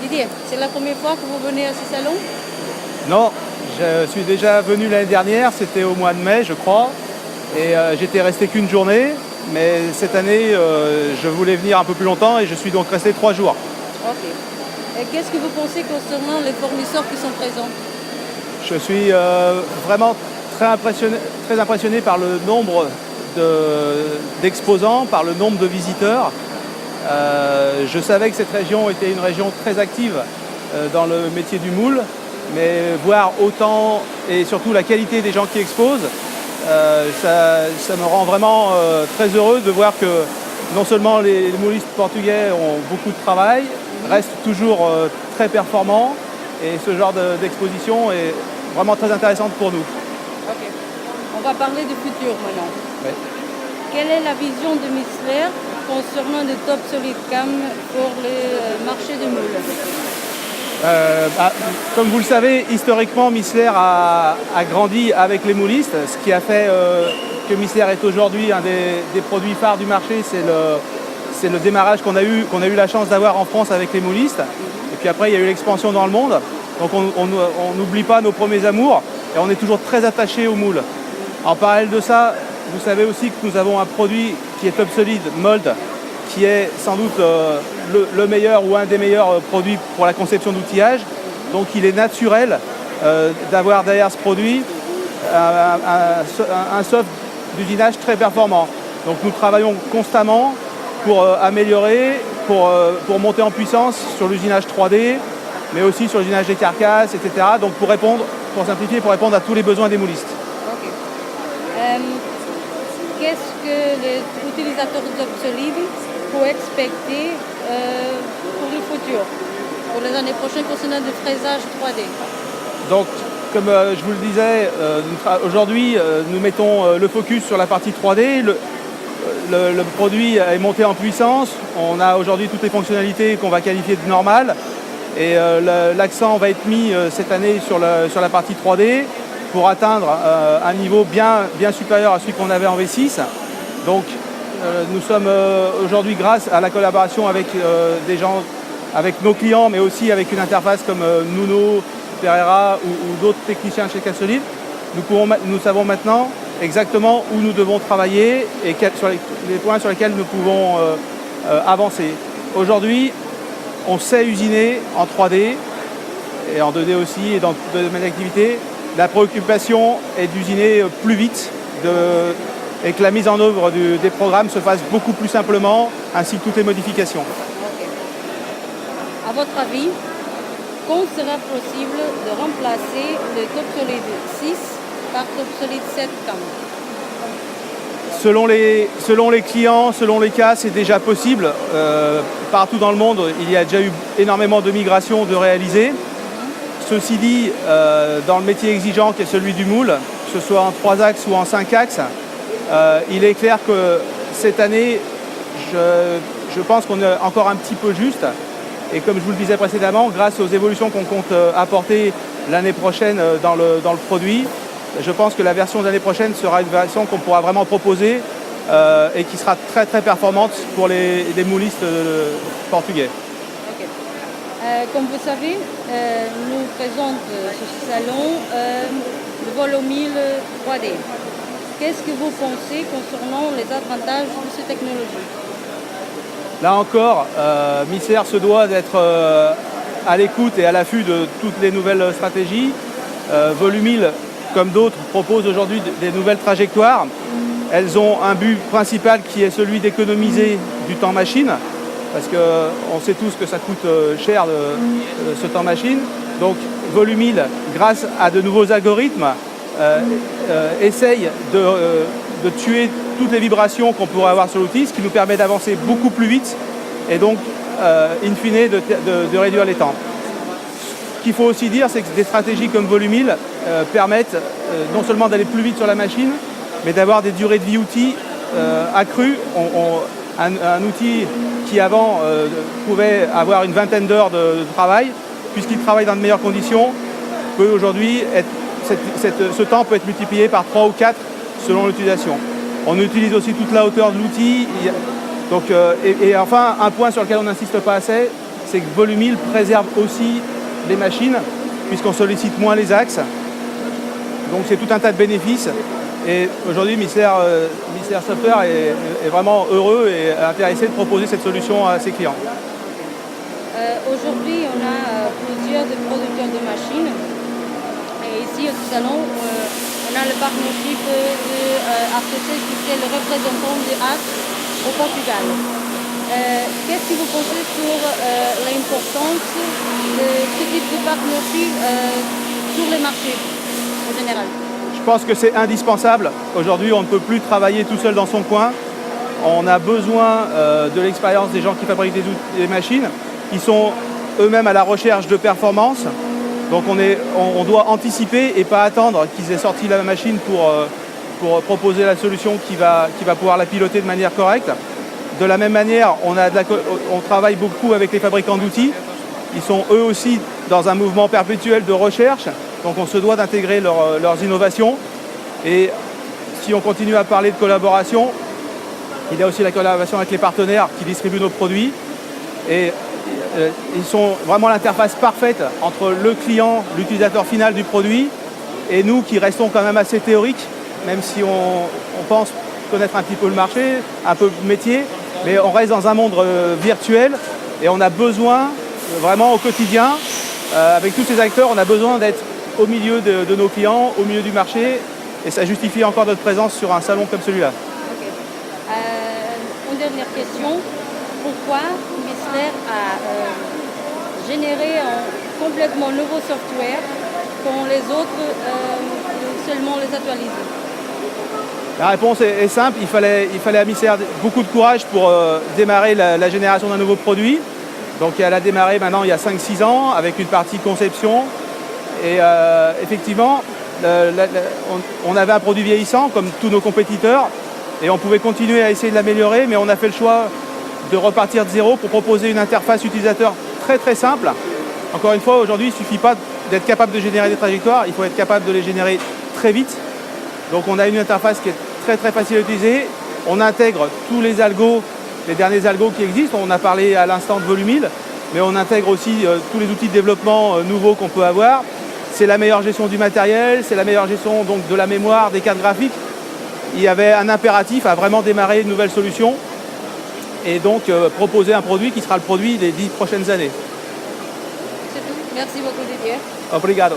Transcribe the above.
Didier, c'est la première fois que vous venez à ce salon? Non, je suis déjà venu l'année dernière, c'était au mois de mai je crois, et j'étais resté qu'une journée, mais cette année je voulais venir un peu plus longtemps et je suis donc resté 3 jours. Ok. Et qu'est-ce que vous pensez concernant les fournisseurs qui sont présents? Je suis vraiment très impressionné par le nombre d'exposants, par le nombre de visiteurs. Je savais que cette région était une région très active dans le métier du moule, mais voir autant et surtout la qualité des gens qui exposent, ça me rend vraiment très heureux de voir que non seulement les moulistes portugais ont beaucoup de travail, restent toujours très performants, et ce genre d'exposition est vraiment très intéressante pour nous. Ok. On va parler du futur maintenant. Oui. Quelle est la vision de Missler concernant le top solid cam pour le marché du moule? Comme vous le savez, historiquement, Missler a grandi avec les moulistes, ce qui a fait que Missler est aujourd'hui un des produits phares du marché. C'est le démarrage qu'on a eu la chance d'avoir en France avec les moulistes. Et puis après, il y a eu l'expansion dans le monde. Donc on n'oublie pas nos premiers amours et on est toujours très attaché au moule. En parallèle de ça, vous savez aussi que nous avons un produit qui est Top Solid Mold, qui est sans doute le meilleur ou un des meilleurs produits pour la conception d'outillage. Donc il est naturel d'avoir derrière ce produit un soft d'usinage très performant. Donc nous travaillons constamment pour améliorer, pour monter en puissance sur l'usinage 3D, mais aussi sur l'usinage des carcasses, etc. Donc pour simplifier, pour répondre à tous les besoins des moulistes. Ok. Qu'est-ce que les utilisateurs de Top Solid peuvent expecter pour le futur, pour les années prochaines concernant le fraisage 3D? Donc, comme je vous le disais, aujourd'hui, nous mettons le focus sur la partie 3D. Le produit est monté en puissance. On a aujourd'hui toutes les fonctionnalités qu'on va qualifier de normales. Et l'accent va être mis cette année sur la partie 3D pour atteindre un niveau bien supérieur à celui qu'on avait en V6. Donc nous sommes aujourd'hui, grâce à la collaboration avec des gens, avec nos clients, mais aussi avec une interface comme Nuno, Pereira ou d'autres techniciens chez Casolid, nous savons maintenant exactement où nous devons travailler et sur les points sur lesquels nous pouvons avancer. Aujourd'hui, on sait usiner en 3D et en 2D aussi et dans d'autres domaines d'activité. La préoccupation est d'usiner plus vite et que la mise en œuvre des programmes se fasse beaucoup plus simplement, ainsi que toutes les modifications. Okay. À votre avis, quand sera possible de remplacer le Top Solid 6 par Top Solid 7 cam? Selon les clients, selon les cas, c'est déjà possible. Partout dans le monde, il y a déjà eu énormément de migrations de réaliser. Ceci dit, dans le métier exigeant qui est celui du moule, que ce soit en 3 axes ou en 5 axes, il est clair que cette année, je pense qu'on est encore un petit peu juste. Et comme je vous le disais précédemment, grâce aux évolutions qu'on compte apporter l'année prochaine dans le produit, je pense que la version de l'année prochaine sera une version qu'on pourra vraiment proposer et qui sera très très performante pour les moulistes portugais. Okay. Comme vous savez, nous présentons sur ce salon le Volomil 3D. Qu'est-ce que vous pensez concernant les avantages de cette technologie? Là encore, Missler se doit d'être à l'écoute et à l'affût de toutes les nouvelles stratégies. Volumil, comme d'autres, propose aujourd'hui des nouvelles trajectoires. Elles ont un but principal qui est celui d'économiser du temps machine, parce qu'on sait tous que ça coûte cher ce temps machine. Donc Volumil, grâce à de nouveaux algorithmes, essaye de tuer toutes les vibrations qu'on pourrait avoir sur l'outil, ce qui nous permet d'avancer beaucoup plus vite et donc, in fine, de réduire les temps. Ce qu'il faut aussi dire, c'est que des stratégies comme Volumil permettent non seulement d'aller plus vite sur la machine, mais d'avoir des durées de vie outils accrues. Un outil qui avant pouvait avoir une vingtaine d'heures de travail, puisqu'il travaille dans de meilleures conditions, peut aujourd'hui ce temps peut être multiplié par 3 ou 4 selon l'utilisation. On utilise aussi toute la hauteur de l'outil. Donc, et enfin, un point sur lequel on n'insiste pas assez, c'est que Volumil préserve aussi les machines, puisqu'on sollicite moins les axes. Donc c'est tout un tas de bénéfices. Et aujourd'hui, Mystère Software est vraiment heureux et intéressé de proposer cette solution à ses clients. Aujourd'hui, on a plusieurs producteurs de machines. Et ici, au salon, on a le partnership de RTC qui est le représentant de Axe au Portugal. Qu'est-ce que vous pensez sur l'importance de ce type de partnership sur les marchés en général? Je pense que c'est indispensable. Aujourd'hui, on ne peut plus travailler tout seul dans son coin. On a besoin de l'expérience des gens qui fabriquent des machines, qui sont eux-mêmes à la recherche de performance. Donc on doit anticiper et pas attendre qu'ils aient sorti la machine pour proposer la solution qui va pouvoir la piloter de manière correcte. De la même manière, on travaille beaucoup avec les fabricants d'outils. Ils sont eux aussi dans un mouvement perpétuel de recherche. Donc on se doit d'intégrer leurs innovations. Et si on continue à parler de collaboration, il y a aussi la collaboration avec les partenaires qui distribuent nos produits. Et ils sont vraiment l'interface parfaite entre le client, l'utilisateur final du produit, et nous qui restons quand même assez théoriques, même si on pense connaître un petit peu le marché, un peu le métier, mais on reste dans un monde virtuel et on a besoin vraiment au quotidien, avec tous ces acteurs, on a besoin d'être au milieu de nos clients, au milieu du marché, et ça justifie encore notre présence sur un salon comme celui-là. Okay. Une dernière question. Pourquoi Mystère a généré un complètement nouveau software quand les autres seulement les actualisent? La réponse est simple, il fallait à Mystère beaucoup de courage pour démarrer la génération d'un nouveau produit. Donc elle a démarré maintenant il y a 5-6 ans avec une partie conception. Et effectivement, on avait un produit vieillissant comme tous nos compétiteurs et on pouvait continuer à essayer de l'améliorer, mais on a fait le choix de repartir de zéro pour proposer une interface utilisateur très très simple. Encore une fois, aujourd'hui, il ne suffit pas d'être capable de générer des trajectoires, il faut être capable de les générer très vite. Donc on a une interface qui est très très facile à utiliser. On intègre tous les algos, les derniers algos qui existent. On a parlé à l'instant de Volumil, mais on intègre aussi tous les outils de développement nouveaux qu'on peut avoir. C'est la meilleure gestion du matériel, c'est la meilleure gestion donc, de la mémoire, des cartes graphiques. Il y avait un impératif à vraiment démarrer une nouvelle solution et donc proposer un produit qui sera le produit des 10 prochaines années. C'est tout. Merci beaucoup Didier. Obrigado.